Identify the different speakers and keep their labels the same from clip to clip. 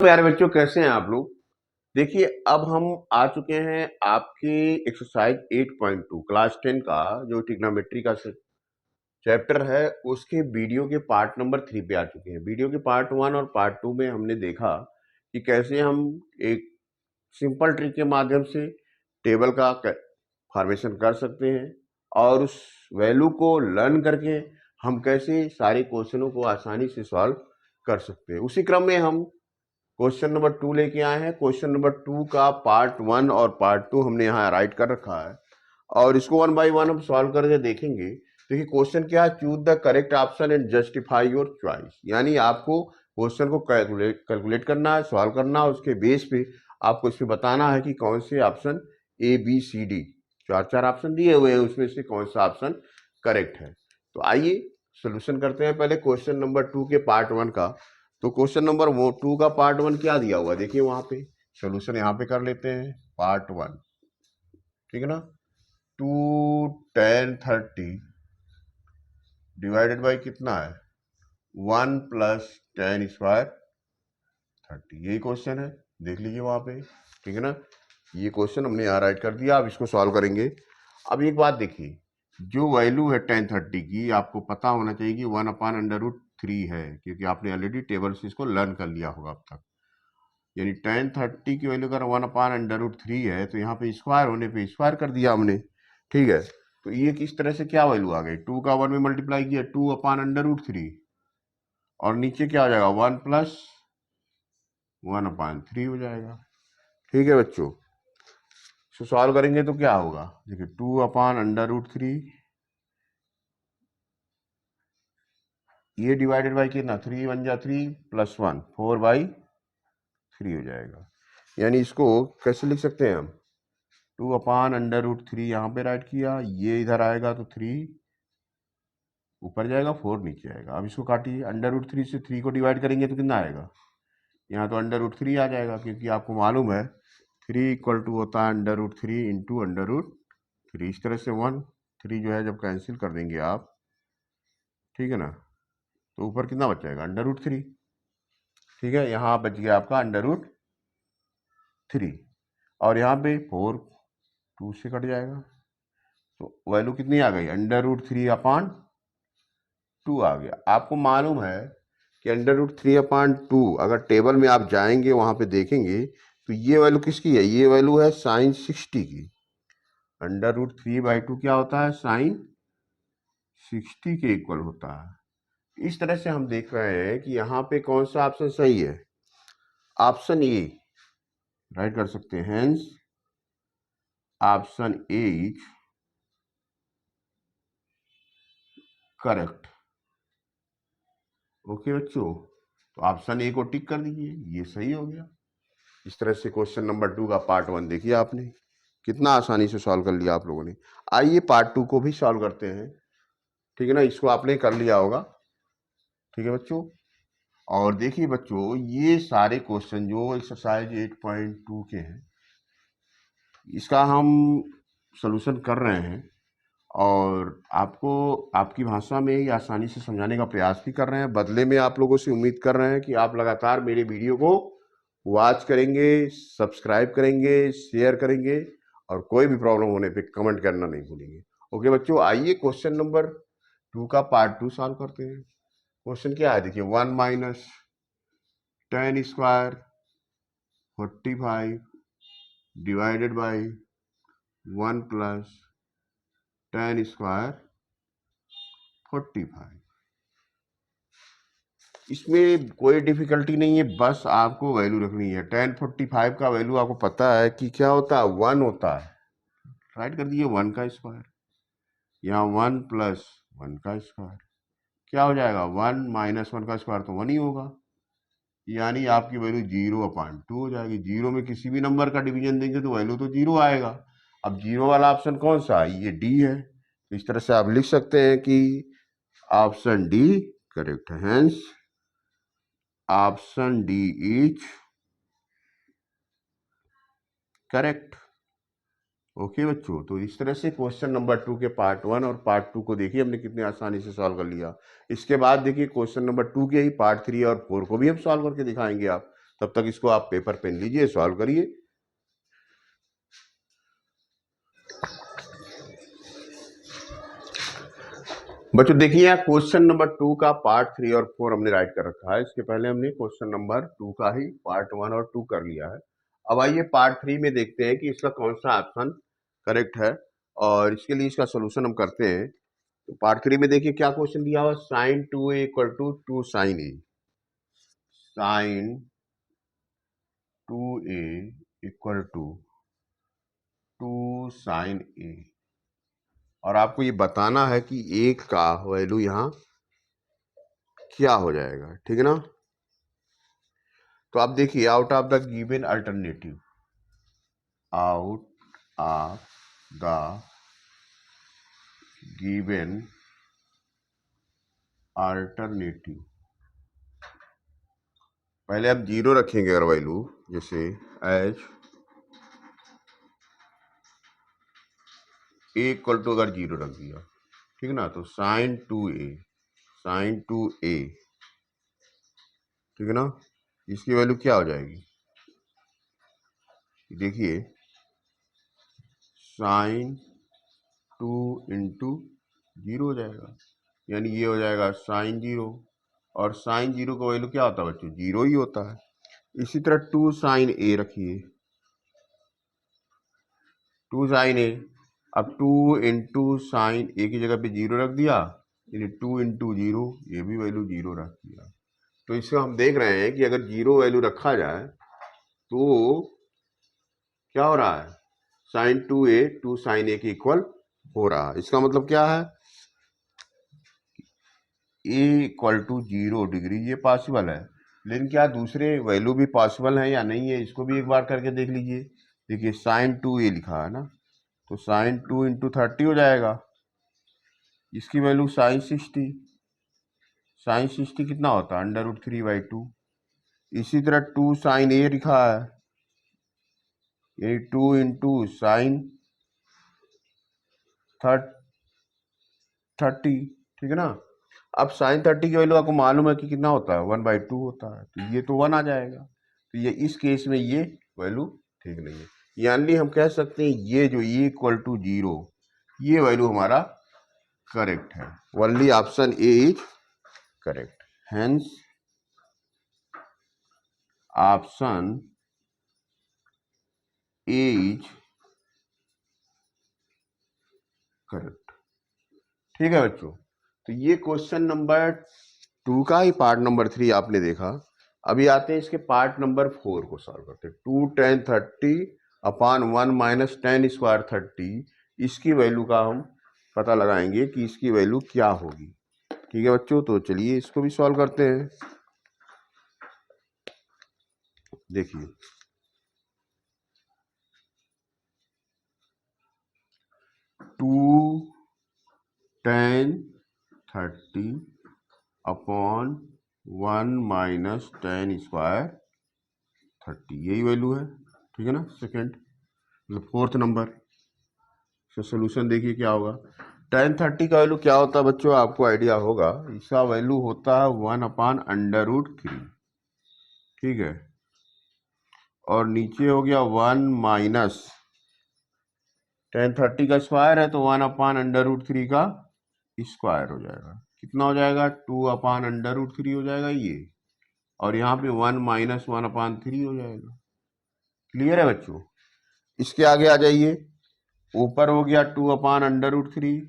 Speaker 1: प्यारे बच्चों, कैसे हैं आप लोग। देखिए, अब हम आ चुके हैं आपके एक्सरसाइज 8.2 क्लास 10 का जो ट्रिग्नोमेट्री का चैप्टर है, उसके वीडियो के पार्ट नंबर 3 पे आ चुके हैं। वीडियो के पार्ट 1 और पार्ट 2 में हमने देखा कि कैसे हम एक सिंपल ट्रिक के माध्यम से टेबल का फॉर्मेशन कर सकते हैं और उस वैल्यू को लर्न करके हम कैसे सारे क्वेश्चनों को आसानी से सॉल्व कर सकते हैं। उसी क्रम में हम क्वेश्चन नंबर 2 लेके आए हैं। क्वेश्चन नंबर 2 का पार्ट 1 और पार्ट 2 हमने यहाँ राइट कर रखा है और इसको 1 बाय 1 हम सॉल्व करके देखेंगे। देखिए क्वेश्चन क्या है, choose the correct option and justify your choice. यानी आपको क्वेश्चन को कैलकुलेट करना है, सॉल्व करना है, उसके बेस पे आपको इसमें बताना है कि कौन से option A B C D, चार ऑप्शन दिए हुए हैं, उसमें से कौन सा ऑप्शन करेक्ट है। तो आइए सोल्यूशन करते हैं पहले क्वेश्चन नंबर 2 के पार्ट 1 का। तो क्वेश्चन नंबर 2 का पार्ट 1 क्या दिया हुआ, देखिए वहां पे सोल्यूशन यहाँ पे कर लेते हैं। पार्ट 1, ठीक है ना। 2 10 30 डिवाइडेड बाई कितना है 1 प्लस 10 स्क्वायर 30, यही क्वेश्चन है, देख लीजिए वहां पे, ठीक है ना। ये क्वेश्चन हमने यहाँ राइट कर दिया। अब इसको सॉल्व करेंगे। अब एक बात देखिए, जो वैल्यू है 1030 की, आपको पता होना चाहिए कि 1/√3 है, क्योंकि आपने ऑलरेडी टेबल से इसको लर्न कर लिया होगा अब तक। यानी 1030 की वैल्यू अगर 1/√3 है तो यहाँ पे स्क्वायर होने पे स्क्वायर कर दिया हमने, ठीक है। तो ये किस तरह से क्या वैल्यू आ गई, 2 का 1 में मल्टीप्लाई किया 2/√3 और नीचे क्या हो जाएगा 1 प्लस 1/3 हो जाएगा, ठीक है बच्चों। इसको सॉल्व करेंगे तो क्या होगा, देखिए 2/√3 ये डिवाइडेड बाई कितना 3 1 जा 3 प्लस 1 4/3 हो जाएगा। यानी इसको कैसे लिख सकते हैं हम, 2/√3 यहाँ पे राइट किया, ये इधर आएगा तो 3 ऊपर जाएगा, 4 नीचे आएगा। अब इसको काटिए, √3 से 3 को डिवाइड करेंगे तो कितना आएगा, यहाँ तो √3 आ जाएगा, क्योंकि आपको मालूम है 3 इक्वल टू होता है √3 इंटू √3। इस तरह से 1 3 जो है जब कैंसिल कर देंगे आप, ठीक है ना, तो ऊपर कितना बच जाएगा √3, ठीक है। यहाँ बच गया आपका √3 और यहाँ पे 4 2 से कट जाएगा, तो वैल्यू कितनी आ गई √3/2 आ गया। आपको मालूम है कि √3/2 अगर टेबल में आप जाएंगे वहां पे देखेंगे तो ये वैल्यू किसकी है, ये वैल्यू है sin 60 की। √3/2 क्या होता है, sin 60 के इक्वल होता है। इस तरह से हम देख रहे हैं कि यहाँ पे कौन सा ऑप्शन सही है, ऑप्शन ए राइट कर सकते हैं, hence option A is correct. Okay बच्चों, तो ऑप्शन ए को टिक कर दीजिए, ये सही हो गया। इस तरह से क्वेश्चन नंबर 2 का पार्ट 1 देखिए आपने कितना आसानी से सॉल्व कर लिया आप लोगों ने। आइए पार्ट 2 को भी सॉल्व करते हैं, ठीक है ना। इसको आपने कर लिया होगा, ठीक है बच्चों। और देखिए बच्चों, ये सारे क्वेश्चन जो एक्सरसाइज 8.2 के हैं, इसका हम सॉल्यूशन कर रहे हैं और आपको आपकी भाषा में ही आसानी से समझाने का प्रयास भी कर रहे हैं। बदले में आप लोगों से उम्मीद कर रहे हैं कि आप लगातार मेरे वीडियो को वॉच करेंगे, सब्सक्राइब करेंगे, शेयर करेंगे और कोई भी प्रॉब्लम होने पे कमेंट करना नहीं भूलेंगे। ओके बच्चों, आइए क्वेश्चन नंबर 2 का पार्ट 2 सॉल्व करते हैं। क्वेश्चन क्या है, देखिए 1 minus 10 square 45 divided by 1 plus 10 square 45। इसमें कोई डिफिकल्टी नहीं है, बस आपको वैल्यू रखनी है। 1045 का वैल्यू आपको पता है कि क्या होता है, 1 होता है। राइट कर दिए 1 का स्क्वायर, यहाँ 1 प्लस 1 का स्क्वायर क्या हो जाएगा, 1 माइनस 1 का स्क्वायर तो 1 ही होगा, यानी आपकी वैल्यू 0/2 हो जाएगी। 0 में किसी भी नंबर का डिवीजन देंगे तो वैल्यू तो 0 आएगा। अब 0 वाला ऑप्शन कौन सा है, ये डी है। तो इस तरह से आप लिख सकते हैं कि ऑप्शन डी करेक्ट है, hence option D is correct. Okay बच्चों, तो इस तरह से क्वेश्चन नंबर 2 के पार्ट 1 और पार्ट 2 को देखिए हमने कितनी आसानी से सॉल्व कर लिया। इसके बाद देखिए क्वेश्चन नंबर 2 के ही पार्ट 3 और 4 को भी हम सॉल्व करके दिखाएंगे आप। तब तक इसको आप पेपर पेन लीजिए, सॉल्व करिए। बच्चों देखिए यहाँ क्वेश्चन नंबर 2 का पार्ट 3 और 4 हमने राइट कर रखा है। इसके पहले हमने क्वेश्चन नंबर 2 का ही पार्ट 1 और 2 कर लिया है। अब आइए पार्ट 3 में देखते हैं कि इसका कौन सा ऑप्शन करेक्ट है, और इसके लिए इसका सोल्यूशन हम करते हैं। तो पार्ट 3 में देखिए क्या क्वेश्चन दिया हुआ, sine 2a equal to 2 sine A. Sine 2a equal to 2 sine A, और आपको ये बताना है कि एक का वैल्यू यहाँ क्या हो जाएगा, ठीक है ना। तो आप देखिए out of the given alternative, out of the given alternative, पहले आप जीरो रखेंगे अगर वैल्यू, जैसे एच ए इक्वल टू अगर जीरो रख दिया, ठीक है ना, तो साइन 2a, साइन 2a, ठीक है ना, इसकी वैल्यू क्या हो जाएगी, देखिए साइन 2 इंटू जीरो हो जाएगा, यानी ये हो जाएगा साइन 0, और साइन 0 का वैल्यू क्या होता है बच्चों, जीरो ही होता है। इसी तरह 2 साइन ए रखिए, 2 साइन ए, अब 2 इंटू साइन ए की जगह पे जीरो रख दिया, यानी 2 इंटू जीरो, ये भी वैल्यू जीरो रख दिया। तो इसको हम देख रहे हैं कि अगर जीरो वैल्यू रखा जाए तो क्या हो रहा है, साइन 2a 2 साइन ए के इक्वल हो रहा है। इसका मतलब क्या है, a इक्वल टू 0 डिग्री, ये पॉसिबल है। लेकिन क्या दूसरे वैल्यू भी पॉसिबल है या नहीं है, इसको भी एक बार करके देख लीजिए। देखिए साइन 2a लिखा है ना, तो साइन 2 इंटू 30 हो जाएगा, इसकी वैल्यू साइन 60, साइन 60 कितना होता है, √3/2। इसी तरह 2 साइन ए लिखा है, यही 2 इंटू साइन 30, ठीक है ना। अब साइन 30 की वैल्यू आपको मालूम है कि कितना होता है, 1/2 होता है, तो ये तो 1 आ जाएगा। तो ये इस केस में ये वैल्यू ठीक नहीं है, यानी हम कह सकते हैं ये जो e इक्वल टू 0, ये वैल्यू हमारा करेक्ट है। Only option A is correct, hence option A is correct, ठीक है बच्चों। तो ये क्वेश्चन नंबर 2 का ही पार्ट नंबर 3 आपने देखा। अभी आते हैं इसके पार्ट नंबर 4 को सॉल्व करते हैं। 2 tan 30 upon 1 minus ten square 30, इसकी वैल्यू का हम पता लगाएंगे कि इसकी वैल्यू क्या होगी, ठीक है बच्चों। तो चलिए इसको भी सॉल्व करते हैं। देखिए 2 tan 30 upon 1 minus ten square 30, यही वैल्यू है, ठीक है ना। सेकेंड मतलब फोर्थ नंबर से सोल्यूशन देखिए क्या होगा। tan 30 का वैल्यू क्या होता है बच्चों, आपको आइडिया होगा, इसका वैल्यू होता है 1/√3, ठीक है। और नीचे हो गया 1 माइनस tan 30 का स्क्वायर है, तो 1/√3 का स्क्वायर हो जाएगा, कितना हो जाएगा, 2/√3 हो जाएगा ये, और यहाँ पे 1 माइनस 1/3 हो जाएगा। क्लियर है बच्चों। इसके आगे आ जाइए, ऊपर हो गया 2/√3,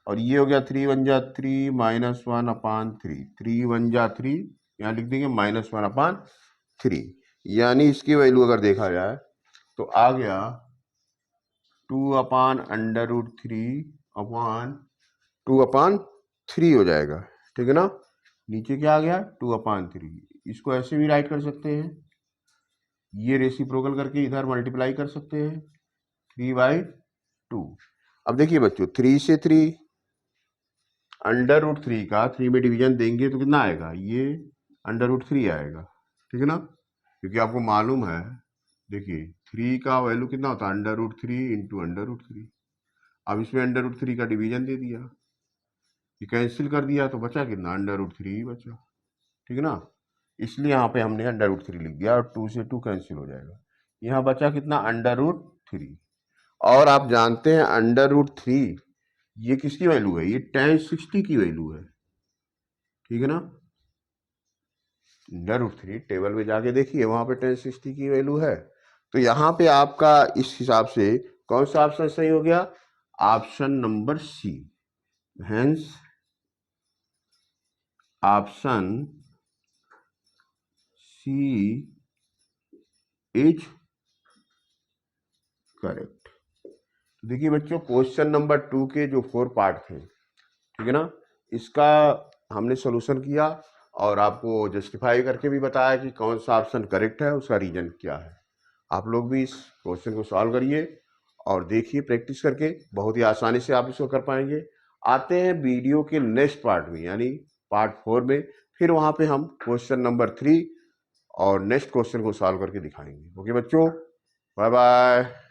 Speaker 1: और ये हो गया 3 1 जा 3 माइनस 1/3, 3 1 जा 3, यहाँ लिख देंगे -1/3, यानी इसकी वैल्यू अगर देखा जाए तो आ गया 2/√3 हो जाएगा, ठीक है ना। नीचे क्या आ गया, 2/3, इसको ऐसे भी राइट कर सकते हैं, ये रेसिप्रोकल करके इधर मल्टीप्लाई कर सकते हैं, 3/2। अब देखिए बच्चों 3 से 3, √3 का 3 में डिवीजन देंगे तो कितना आएगा, ये √3 आएगा, ठीक है ना, क्योंकि आपको मालूम है, देखिए 3 का वैल्यू कितना होता है, √3 इंटू √3। अब इसमें √3 का डिवीजन दे दिया, ये कैंसिल कर दिया, तो बचा कितना, √3 बचा, ठीक है ना। इसलिए यहाँ पे हमने √3 लिख दिया और 2 से 2 कैंसिल हो जाएगा। यहाँ बचा कितना, √3। और आप जानते हैं √3 ये किसकी वैल्यू है, ये tan 60 की वैल्यू है, ठीक है ना। √3 टेबल में जाके देखिए, वहां पे tan 60 की वैल्यू है। तो यहाँ पे आपका इस हिसाब से कौन सा ऑप्शन सही हो गया, option number C, hence option C is correct. देखिए बच्चों, क्वेश्चन नंबर 2 के जो 4 पार्ट थे, ठीक है ना, इसका हमने सॉल्यूशन किया और आपको जस्टिफाई करके भी बताया कि कौन सा ऑप्शन करेक्ट है, उसका रीजन क्या है। आप लोग भी इस क्वेश्चन को सॉल्व करिए और देखिए प्रैक्टिस करके, बहुत ही आसानी से आप इसको कर पाएंगे। आते हैं वीडियो के नेक्स्ट पार्ट में, यानी पार्ट 4 में, फिर वहाँ पे हम क्वेश्चन नंबर 3 और नेक्स्ट क्वेश्चन को सॉल्व करके दिखाएंगे। ओके बच्चों, बाय बाय।